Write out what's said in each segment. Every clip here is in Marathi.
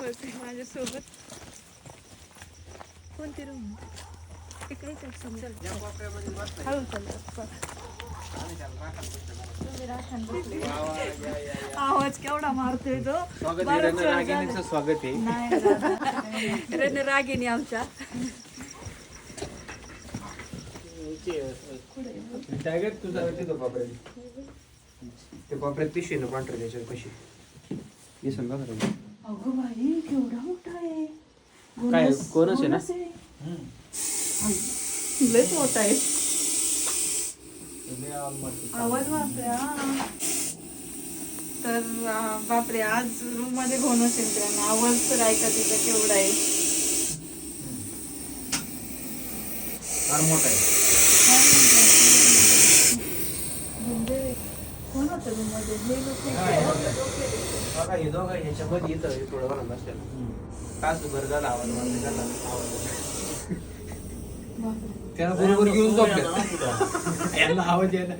होते माझ्यासोबत. कोणती रूम तिकडे हळू चला. आवाज केवढा मारतोय तो. स्वागत आहे. नाही रणरागिणी आमच्या. ते पापड्यात पिशवी ना पांढरे त्याच्यावर कशी हे सांगा बरं. अगं बाई केवढा मोठा आहे. काय कोणच आहे ना. लयच मोठा आहे. आवाज मारतोय. तर बापरे आज रूम मध्ये घोणस येईल. आवाज तर ऐका तिचा केवढा आहे. मोठा आहे. कोण होतं रूम मध्ये? हे दोघं ह्याच्यामध्ये येतं थोडं बरं नसलेलं तासभर झाला आवाज मारला त्याला बरोबर घेऊन झोपले. यांना आवाज यायला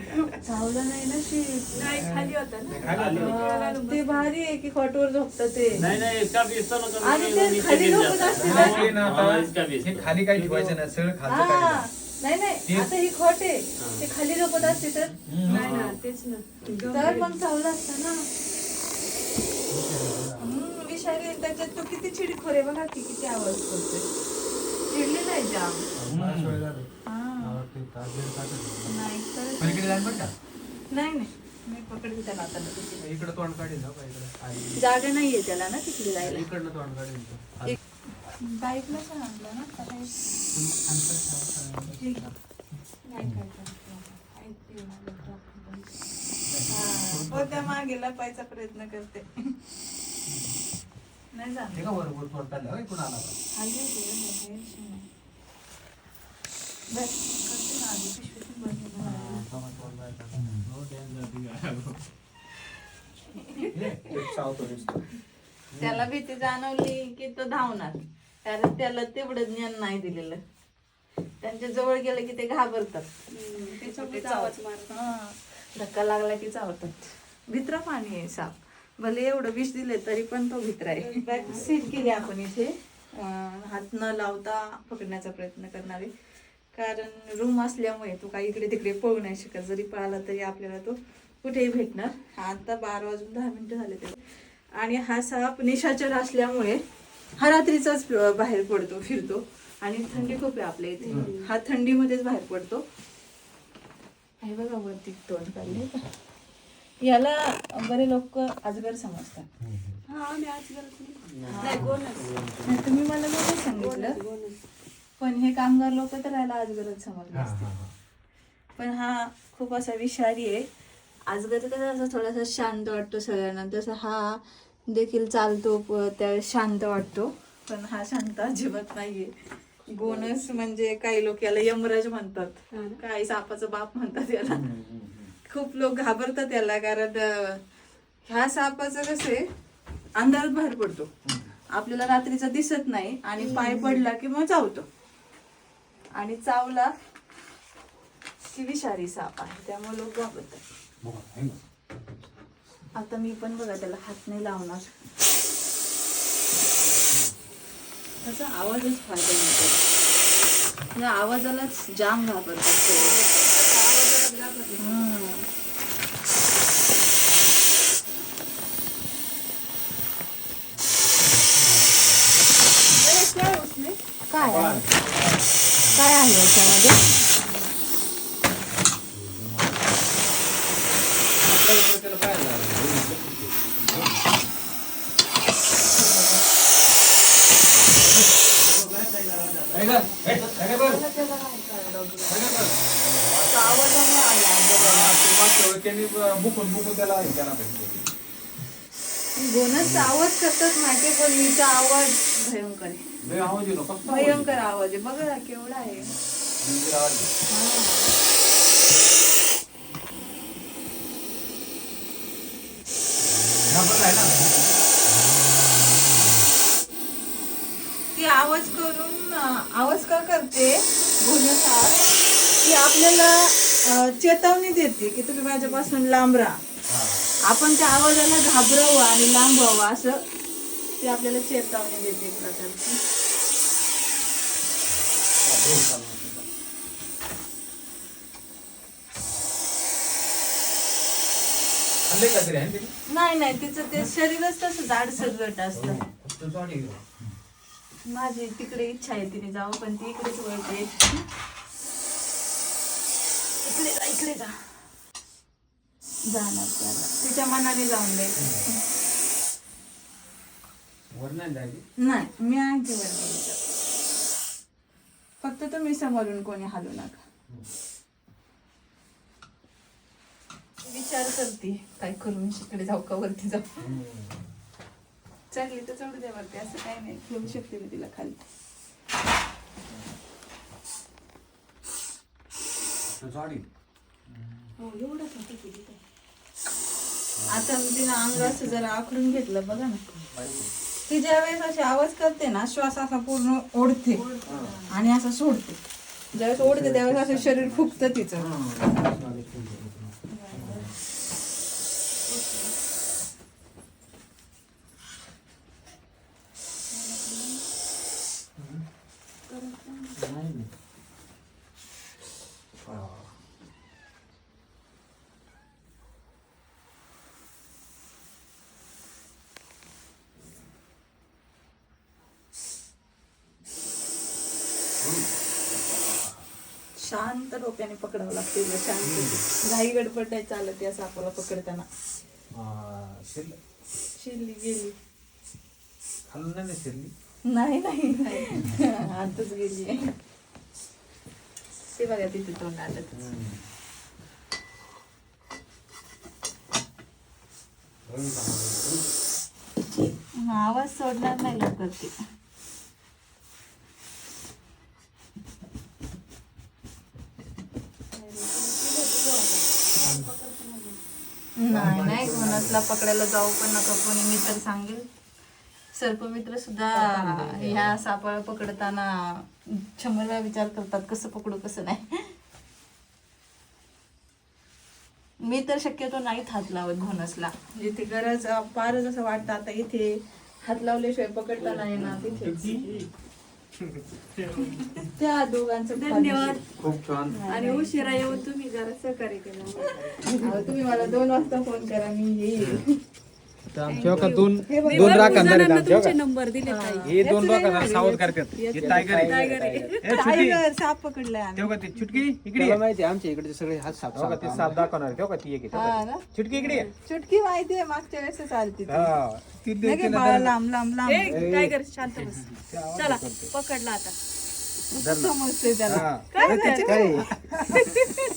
चावला नाही ना. शीट नाही खाली होता ना. ते भारी आहे की खॉटवर झोपतं ते. आणि ते खाली झोपत असते. खाली काही ठेवायचं नाही, सगळं खाली. नाही नाही आता ही खॉट आहे. ते खाली झोपत असते तर नाही ना. तेच ना. तर मग चावला असता ना. विषारी त्याच्यात तो किती चिडखोर आहे बघा की किती आवाज करतोय. चिडले नाही जाम. नाही नाही मी पकडते त्याला आता. इकडं तोंड काढेल ना इकडं. जागा नाहीये त्याला ना तिकडे जायला. इकडनं तोंड काढेल. बाईकला सांगितलं ना आता काही. त्या मागे लपायचा प्रयत्न करते. नाही जाणार. हे का बरोबर तोंड काढलं इकडून आला. आली होती करते ना आधी पिशवीतून बनवून. त्याला भीती जाणवली की तो धावणार. कारण त्याला तेवढं ज्ञान नाही दिलेलं. त्यांच्या जवळ गेलं की ते घाबरतात. धक्का लागला की चावतात. भित्रा पाणी आहे साप. भले एवढं विष दिले तरी पण तो भित्रा आहे. बॅक सीट केली आपण इथे. हात न लावता पकडण्याचा प्रयत्न करणारे. कारण रूम असल्यामुळे तो काही इकडे तिकडे पळू नाही शकत. जरी पळाला तरी आपल्याला तो कुठेही भेटणार. आता 12 वाजून 10 मिनिटं झाले ते. आणि हा साप निशाचर असल्यामुळे हा रात्रीचाच बाहेर पडतो फिरतो. आणि थंडी खूप आहे आपल्या इथे. हा थंडीमध्येच बाहेर पडतो. हे बघा वरती तोंड काढले. याला बरे लोक अजगर समजतात. तुम्ही मला नव्हतं सांगितलं. पण हे कामगार लोक तर याला अजगरच समजले असते. पण हा खूप असा विषारी आहे. अजगर कसा असा थोडासा शांत वाटतो सगळ्यांना, तसं हा देखील चालतो त्यावेळेस शांत वाटतो. पण हा शांत अजिबात नाहीये. गोनस म्हणजे काही लोक याला यमराज म्हणतात. काही सापाचा बाप म्हणतात याला. खूप लोक घाबरतात याला. कारण ह्या सापाचं कसं आहे अंधारात बाहेर पडतो. आपल्याला रात्रीचा दिसत नाही. आणि पाय पडला की मग चावतो. आणि चावला की विषारी साप आहे. त्यामुळे लोक घाबरतात. आता मी पण बघा त्याला हात नाही लावणार. त्याचा आवाजच फायदा मिळतो. या आवाजालाच जाम घाबरतात. काय आहे याच्यामध्ये? बुकून त्याला गोनस आवाज करतात माहिती. पण हिचा आवाज भयंकर आहे. भयंकर आवाज आहे. बघा केवढा आहे. ती आवाज करून आवाज का करते गोनस की आपल्याला चेतावणी देते की तुम्ही माझ्यापासून लांब राहा. आपण त्या आवाजाला घाबरावं आणि लांब व्हावं असं ती आपल्याला चेतावणी देते एक प्रकारची. खाल्ले का तरी आहे ना ते? नाही नाही तिचं ते शरीरच तसं जाड सगळं असतं. तू जाडी घेऊ. माझी तिकडे इच्छा आहे तिने जावं पण ती इकडेच वळते. इकडे जा जाणार त्याला तिच्या मनाने जाऊन द्यायचं. वर नाही जायची. नाही मी आहे ते वरती. फक्त तुम्ही समोरून कोणी हलू नका. विचार करते काय करू मी इकडे जाऊ का वरती जाऊ. चांगली तर चढू द्या वरती असं काही नाही ठेवू शकते मी तिला खाली. तू जाडी. हो एवढंच होतं की तिथं. आता मी तिनं अंग असं जरा आखडून घेतलं बघा ना. ती ज्या वेळेस अशी आवाज करते ना श्वास असा पूर्ण ओढते आणि असं सोडते. ज्यावेळेस ओढते त्यावेळेस असं शरीर फुगतं तिचं. शांत डोक्याने पकडावं लागते शांत. घाई गडबड नाही चालत या सापाला पकडताना. शिरली गेली खाल्लं नाही ना शिरली. नाही नाही आताच गेली. ते बघा तिथे तोंड आलं. आवाज सोडणार नाही लवकर ते. नाही नाही कोणाला पकडायला जाऊ पण नका कोणी. मी तर सांगेल सर्पमित्र सुद्धा ह्या सापाला पकडताना 100 वेळा विचार करतात कसं पकडू कसं नाही. मी तर शक्यतो नाहीच हात लावत घोणसला. जिथे गरज फारच असं वाटतं आता इथे हात लावल्याशिवाय पकडता नाही ना तिथे. त्या दोघांचं धन्यवाद. खूप छान. आणि उशिरा येऊन तुम्ही जरा सहकार्य केलं. तुम्ही मला 2 वाजता फोन करा मी येईल. आमच्या का दोन मी दोन भरपूर राखणदार आहेत जणांना आमच्या तुमचे का? नंबर दिले ताई. हे दोन राखणदार सावध करतात. हे टायगर आहे. टायगर आहे. ए, छुटकी. टायगर साप पकडलाय आम्ही. तेव्हा का ते छुटकी इकडे ये. माहिती आमच्या इकडचे सगळे हात साप तेव्हा ते साप दाखवणार तेव्हा का ती एक आहे. तेव्हा हा का ना ती. छुटकी इकडे ये. चुटकी माहितीये मागच्या वेळेस चालती ती. हा ती नाही तिला बाळा धर- लांब लांब लांब. ए, टायगर शांत बस. चला पकडला आता. समजते त्याला. हा. काय काय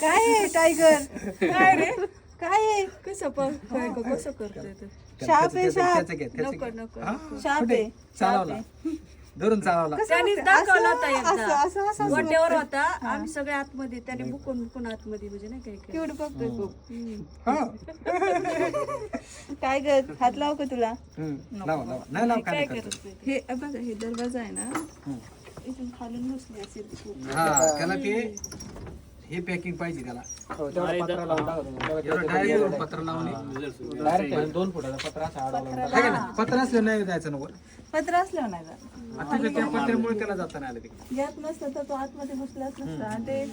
काय आहे टायगर? काय रे काय आहे? कसं कसं करतोय तो? शाप आहे शाप. त्याचं घे, त्याचं नको घे. नको हा? शाप आहे. चालवला धरून चालवला. त्यानेच दाखवला होता असं एकदा. असं असं वाट्यावर होता आम्ही सगळे आतमध्ये त्याने बुकून आतमध्ये म्हणजे नाही काय काय. केवढं बघतोय खूप. हा. टायगर हात लाव का तुला? लावा लावा नाही लावा काय काय करतो. करतोय ते? हे बघा हे दरवाजा आहे ना इथून खालून घुसली असेल खूप. हा त्याला ते हे पॅकिंग पाहिजे त्याला. एवढं direct पत्र लावून 2 फुटाचा पत्रा पत्र असलं नाही जायचं ना वर. पत्र असल्यावर नाही जात. आता त्या पत्र्यामुळे त्याला जाता नाही आलं तिकडे. यात नसतं तर तो आतमध्ये घुसलाच नसता. आणि ते